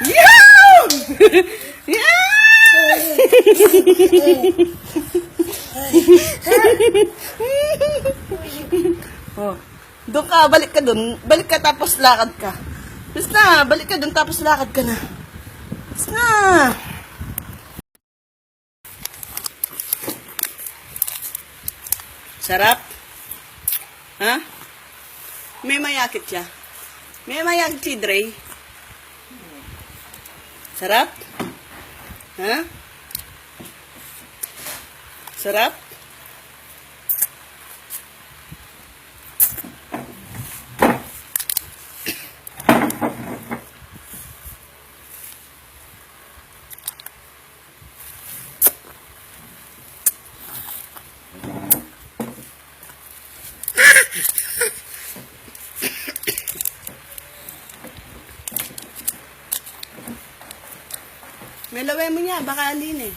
Yeah! Yeah! Oh. Doon ka, balik ka doon. Balik ka tapos lakad ka. Basta na, balik ka doon tapos lakad ka na. Basta na. Sarap? Ha? May mayakit siya. May mayakit si Dre. Sarap? Ha? Sarap? May laway mo niya, baka alin eh.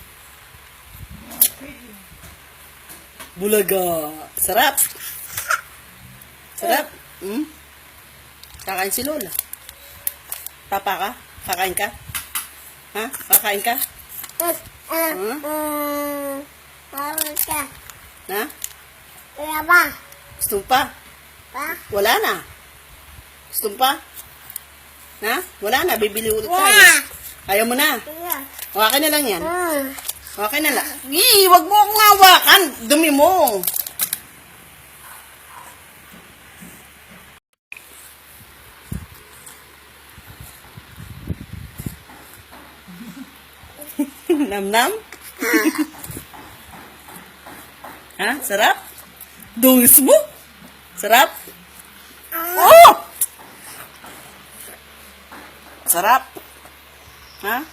Bulaga. Sarap. Sarap. Hmm? Kakain si Lola. Papa ka? Kakain ka? Ha? Kakain ka? Ha? Gusto mo pa? Wala na. Gusto mo pa? Ha? Wala na. Bibili ulit tayo. Ayaw mo na. Hawakan na lang yan. Hawakan na lang. Wag mo akong hawakan. Dumi mo. Nam-nam? Ha? Sarap? Dungis mo? Sarap? Oh! Sarap? Ha?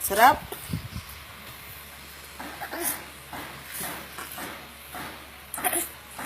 Sarap?